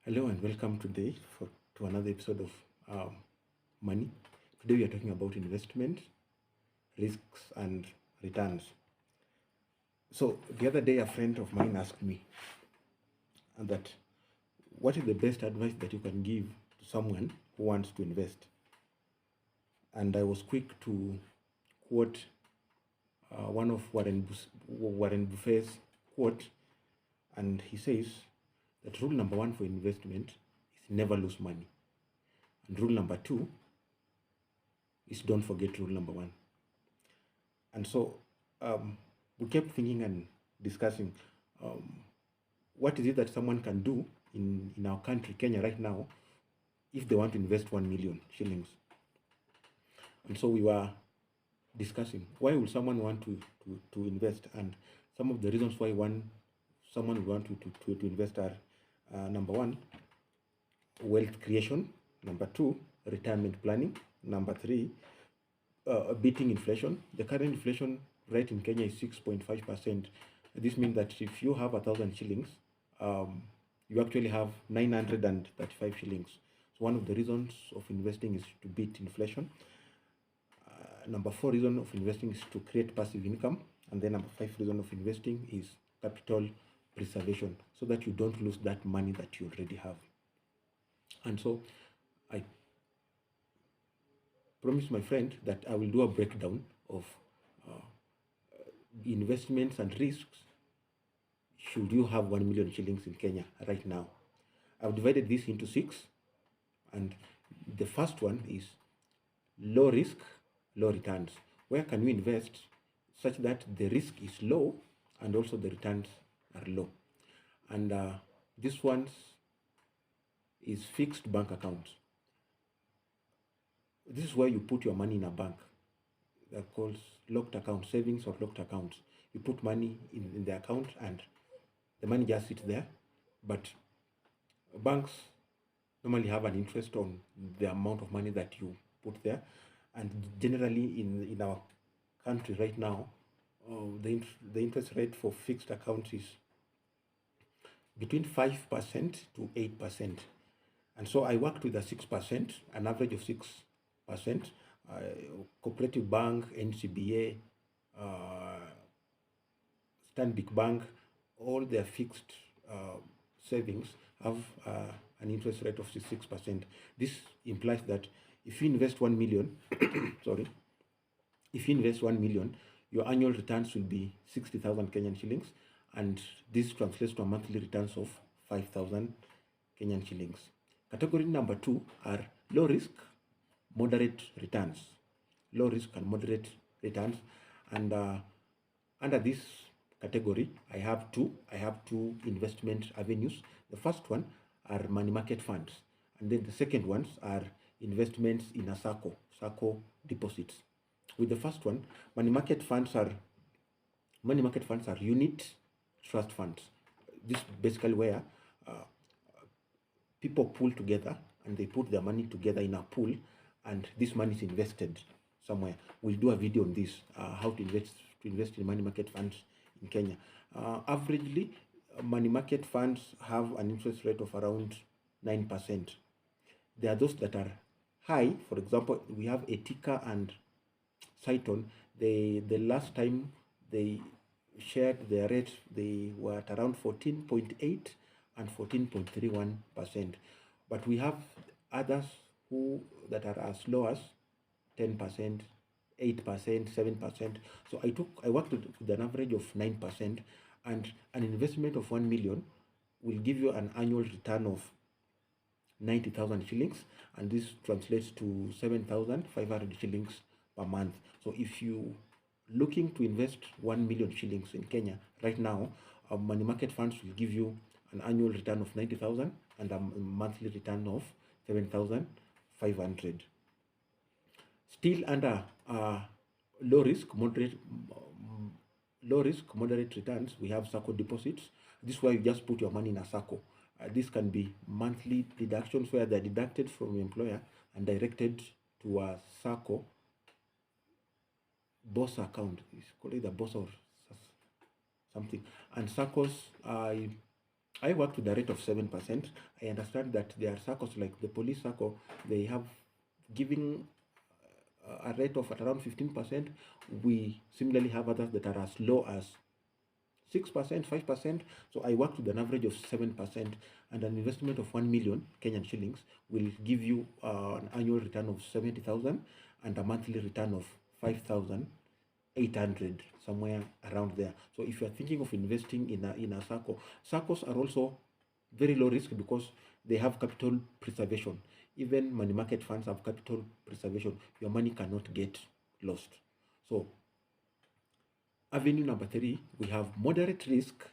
Hello and welcome today to another episode of Money. Today we are talking about investment, risks, and returns. So the other day, a friend of mine asked me that what is the best advice that you can give to someone who wants to invest? And I was quick to quote one of Warren Buffett's quote, and he says that rule number one for investment is never lose money. And rule number two is don't forget rule number one. And so we kept thinking and discussing what is it that someone can do in our country, Kenya, right now, if they want to invest 1 million shillings. And so we were discussing why will someone want to invest, and some of the reasons why someone would want to invest are number one, wealth creation; number two, retirement planning; number three, beating inflation. The current inflation rate in Kenya is 6.5%. This means that if you have 1,000 shillings, you actually have 935 shillings. So one of the reasons of investing is to beat inflation. Number four reason of investing is to create passive income. And then number five reason of investing is capital preservation, so that you don't lose that money that you already have. And so I promised my friend that I will do a breakdown of investments and risks should you have 1 million shillings in Kenya right now. I've divided this into 6, and the first one is low risk, low returns. Where can you invest such that the risk is low and also the returns are low? And this one is fixed bank accounts. This is where you put your money in a bank. They're called locked account, savings or locked accounts. You put money in the account and the money just sits there. But banks normally have an interest on the amount of money that you put there. And generally in our country right now, the interest rate for fixed accounts is between 5% to 8%. And so I worked with a 6%, an average of 6%. Cooperative Bank, NCBA, Stanbic Bank, all their fixed savings have an interest rate of 6%. This implies that if you invest 1 million, if you invest 1 million, your annual returns will be 60,000 Kenyan shillings, and this translates to a monthly returns of 5,000 Kenyan shillings. Category number 2 are low risk, moderate returns. Low risk and moderate returns, and under this category, I have two investment avenues. The first one are money market funds, and then the second ones are investments in a Sacco Deposits. With the first one, money market funds are unit trust funds. This basically where people pool together and they put their money together in a pool, and this money is invested somewhere. We'll do a video on this, how to invest in money market funds in Kenya. Averagely, money market funds have an interest rate of around 9%. There are those that are high. For example, we have Etika and Saiton. The last time they shared their rates, they were at around 14.8 and 14.31%. But we have others that are as low as 10%, 8%, 7%. So I worked with an average of 9%, and an investment of 1 million will give you an annual return of 90,000 shillings, and this translates to 7,500 shillings per month. So if you looking to invest 1 million shillings in Kenya right now, money market funds will give you an annual return of 90,000 and a monthly return of 7,500. Still under low risk, moderate returns, we have Sacco Deposits. This is where you just put your money in a Sacco. This can be monthly deductions where they're deducted from your employer and directed to a Sacco boss account. It's called either boss or something. And Saccos I worked with a rate of 7%. I understand that there are SACCOs like the police SACCO, they have giving a rate of at around 15%. We similarly have others that are as low as 6%, 5%. So I worked with an average of 7%, and an investment of 1 million Kenyan shillings will give you an annual return of 70,000 and a monthly return of 5,800, somewhere around there. So if you are thinking of investing in a SACCO, SACCOs are also very low risk because they have capital preservation. Even money market funds have capital preservation. Your money cannot get lost. So avenue number 3, we have moderate risk,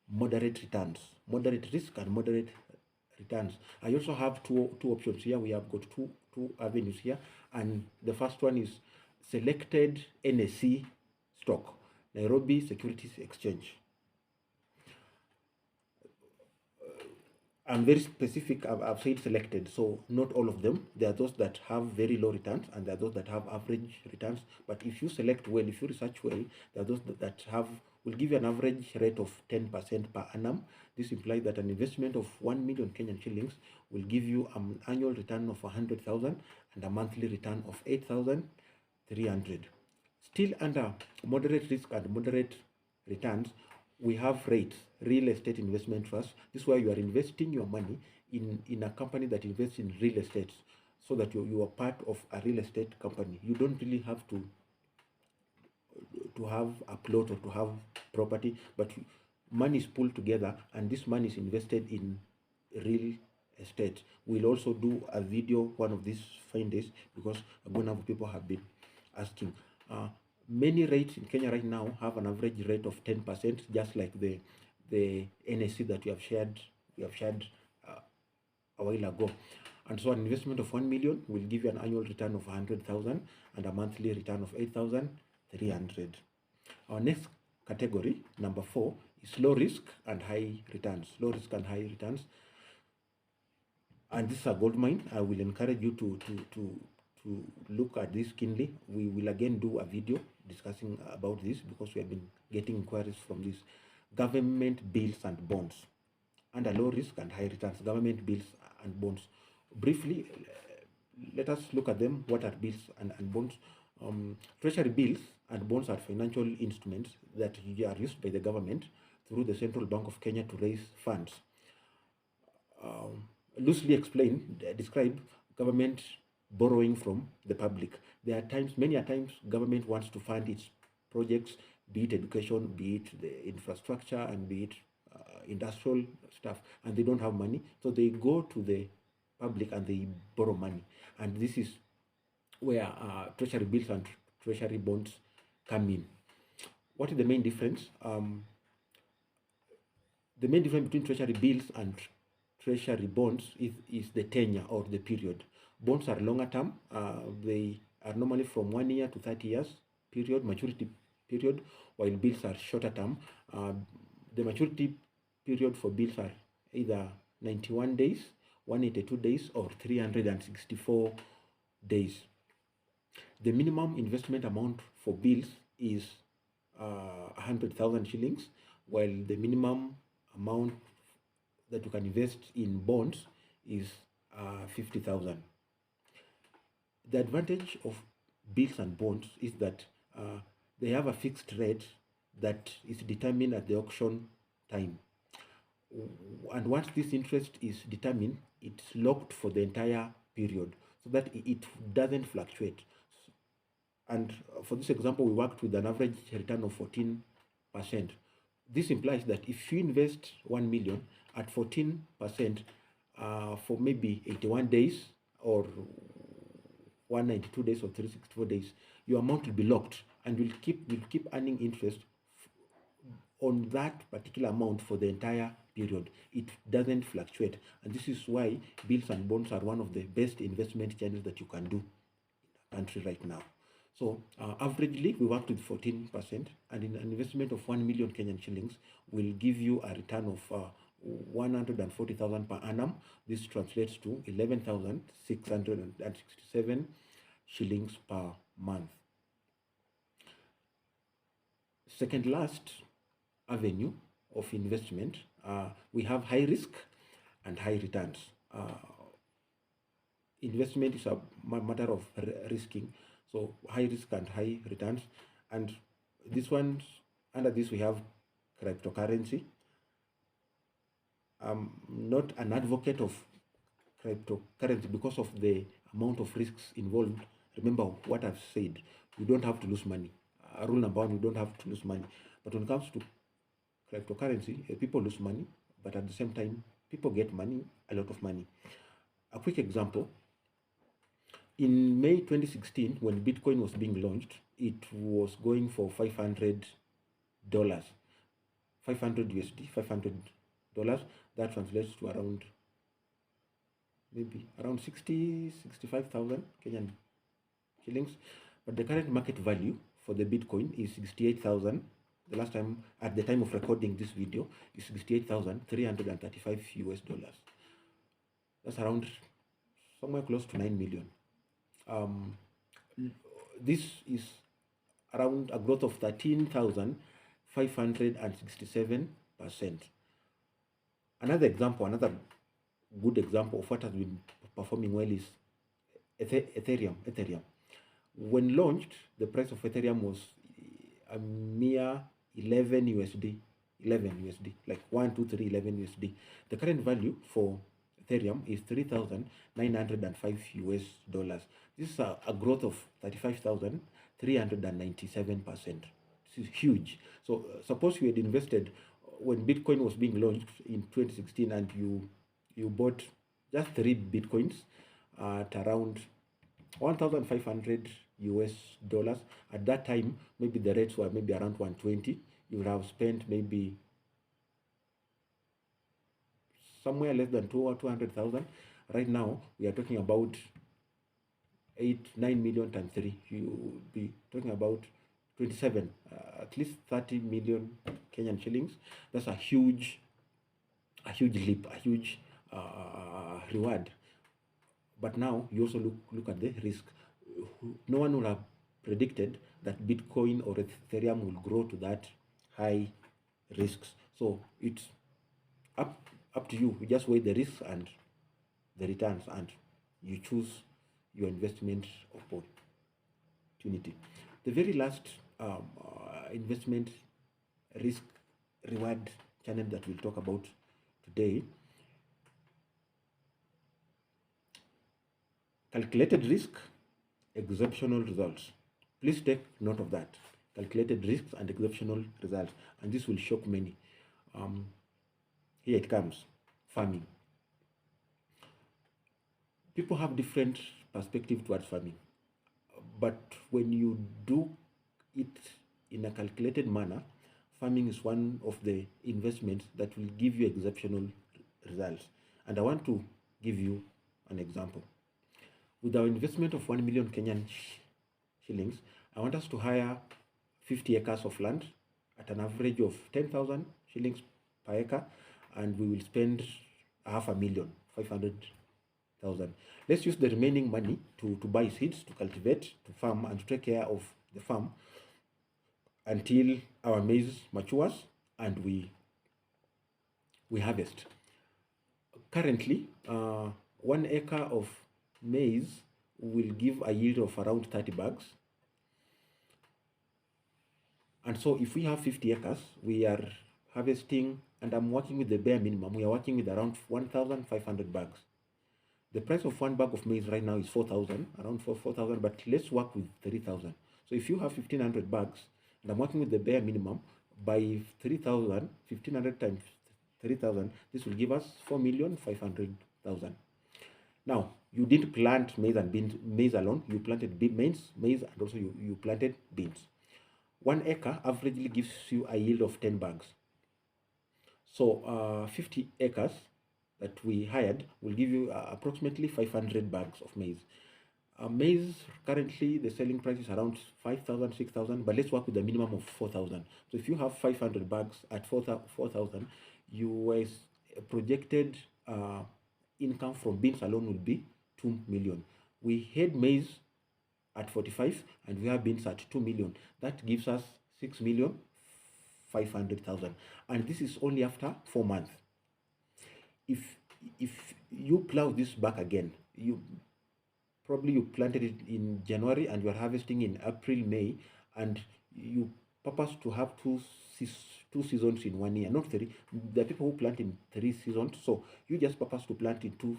moderate returns. Moderate risk and moderate returns. I also have two options here. We have got two avenues here, and the first one is selected NSE stock, Nairobi Securities Exchange. I'm very specific. I've said selected, so not all of them. There are those that have very low returns, and there are those that have average returns. But if you select well, if you research well, there are those that will give you an average rate of 10% per annum. This implies that an investment of 1 million Kenyan shillings will give you an annual return of 100,000 and a monthly return of 8,300. Still under moderate risk and moderate returns, we have REITs, real estate investment trust. This is where you are investing your money in a company that invests in real estate, so that you are part of a real estate company. You don't really have to have a plot or to have property, but money is pulled together, and this money is invested in real estate. We'll also do a video one of these fine days, because a good number of people have been asking. Many REITs in Kenya right now have an average rate of 10%, just like the NSC that we have shared a while ago. And so an investment of 1 million will give you an annual return of 100,000 and a monthly return of 8,300. Our next category, number 4, is low risk and high returns. Low risk and high returns. And this is a gold mine. I will encourage you to look at this keenly. We will again do a video discussing about this, because we have been getting inquiries from this. Government bills and bonds. Under low risk and high returns, government bills and bonds. Briefly, let us look at them. What are bills and bonds? Treasury bills and bonds are financial instruments that are used by the government through the Central Bank of Kenya to raise funds. Loosely explained, describe government borrowing from the public. There are times, many a times, government wants to fund its projects, be it education, be it the infrastructure, and be it industrial stuff, and they don't have money, so they go to the public and they borrow money. And this is where treasury bills and treasury bonds come in. What is the main difference? The main difference between treasury bills and treasury bonds is the tenure or the period. Bonds are longer term. They are normally from 1 year to 30 years period, maturity period, while bills are shorter term. The maturity period for bills are either 91 days, 182 days, or 364 days. The minimum investment amount for bills is 100,000 shillings, while the minimum amount that you can invest in bonds is 50,000. The advantage of bills and bonds is that they have a fixed rate that is determined at the auction time. And once this interest is determined, it's locked for the entire period, so that it doesn't fluctuate. And for this example, we worked with an average return of 14%. This implies that if you invest 1 million at 14% for maybe 81 days or 192 days or 364 days, your amount will be locked, and will keep earning interest on that particular amount for the entire period. It doesn't fluctuate, and this is why bills and bonds are one of the best investment channels that you can do in the country right now. So averagely, we worked with 14%, and in an investment of 1 million Kenyan shillings will give you a return of 140,000 per annum. This translates to 11,667 shillings per month. Second last avenue of investment, we have high risk and high returns. Investment is a matter of risking, so high risk and high returns. And this one, under this we have cryptocurrency. I'm not an advocate of cryptocurrency because of the amount of risks involved. Remember what I've said, you don't have to lose money. Rule number one, you don't have to lose money. But when it comes to cryptocurrency, people lose money, but at the same time, people get money, a lot of money. A quick example, in May 2016, when Bitcoin was being launched, it was going for $500, 500 USD, $500. That translates to around maybe around 65,000 Kenyan shillings. But the current market value for the Bitcoin is 68,000. The last time, at the time of recording this video, is 68,335 US dollars. That's around somewhere close to 9 million. This is around a growth of 13,567%. Another example, another good example of what has been performing well is Ethereum. When launched, the price of Ethereum was a mere 11 USD, like 1, 2, 3, 11 USD. The current value for Ethereum is 3,905 US dollars. This is a growth of 35,397%. This is huge. So suppose you had invested when Bitcoin was being launched in 2016 and you bought just 3 Bitcoins at around 1,500 US dollars. At that time, maybe the rates were maybe around 120. You would have spent maybe somewhere less than 200,000. Right now, we are talking about 9 million times 3. You would be talking about 27, at least 30 million Kenyan shillings. That's a huge leap, a huge reward. But now you also look at the risk. No one will have predicted that Bitcoin or Ethereum will grow to that high risks. So it's up to you. You just weigh the risks and the returns, and you choose your investment opportunity. The very last investment risk reward channel that we'll talk about today, calculated risk, exceptional results. Please take note of that. Calculated risks and exceptional results, and this will shock many. Here it comes. Farming. People have different perspective towards farming, but when you do it in a calculated manner, farming is one of the investments that will give you exceptional results. And I want to give you an example. With our investment of 1 million Kenyan shillings, I want us to hire 50 acres of land at an average of 10,000 shillings per acre, and we will spend 500,000, 500,000. Let's use the remaining money to buy seeds, to cultivate, to farm, and to take care of the farm until our maize matures and we harvest. Currently, 1 acre of maize will give a yield of around 30 bags. And so if we have 50 acres, we are harvesting, and I'm working with the bare minimum, we are working with around 1,500 bags. The price of 1 bag of maize right now is 4,000, around 4,000, but let's work with 3,000. So if you have 1,500 bags, and I'm working with the bare minimum, by 3,000, 1,500 times 3,000, this will give us 4,500,000. Now, you didn't plant maize and beans, maize alone, you planted maize, and also you planted beans. 1 acre averagely gives you a yield of 10 bags. So 50 acres that we hired will give you approximately 500 bags of maize. Maize, currently the selling price is around 5,000, 6,000, but let's work with a minimum of 4,000. So if you have 500 bags at 4,000, your projected income from beans alone will be 2 million. We had maize at 45 and we have beans at 2 million. That gives us 6 million 500,000, and this is only after 4 months. If you plow this back again, you planted it in January and you are harvesting in April, May, and you purpose to have two seasons in 1 year, not three. There are people who plant in 3 seasons, so you just purpose to plant in 2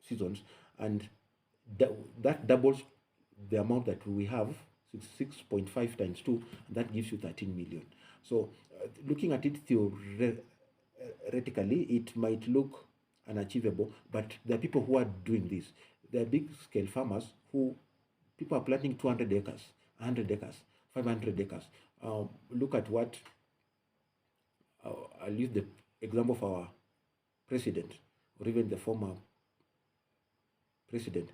seasons, and that doubles the amount that we have, 6.5 times 2, and that gives you 13 million. So looking at it theoretically, it might look unachievable, but there are people who are doing this. There are big scale farmers who people are planting 200 acres, 100 acres, 500 acres. Look at what I'll use the example of our president, or even the former president.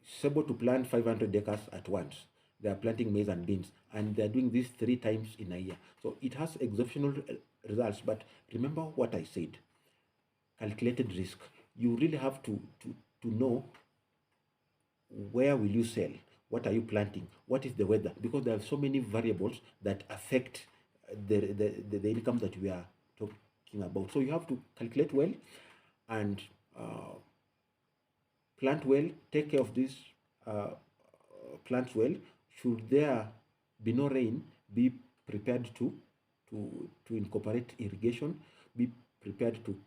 Is able to plant 500 acres at once. They are planting maize and beans, and they are doing this 3 times in a year. So it has exceptional results. But remember what I said: calculated risk. You really have to know where will you sell, what are you planting, what is the weather, because there are so many variables that affect the income that we are talking about. So you have to calculate well and plant well, take care of these plants well. Should there be no rain, be prepared to incorporate irrigation, be prepared to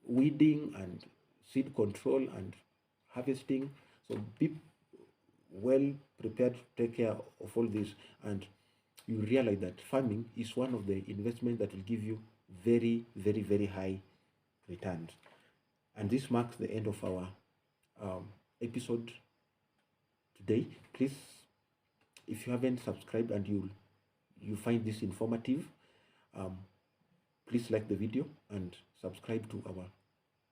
weeding and seed control and harvesting. So be well prepared to take care of all this, and you realize that farming is one of the investments that will give you very, very, very high returns. And this marks the end of our episode today. Please, if you haven't subscribed and you find this informative, please like the video and subscribe to our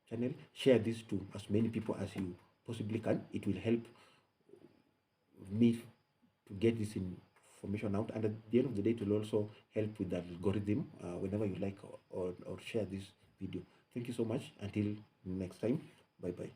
channel. Share this to as many people as you possibly can. It will help me to get this information out, and at the end of the day, it will also help with the algorithm whenever you like or share this video. Thank you so much. Until next time, bye bye.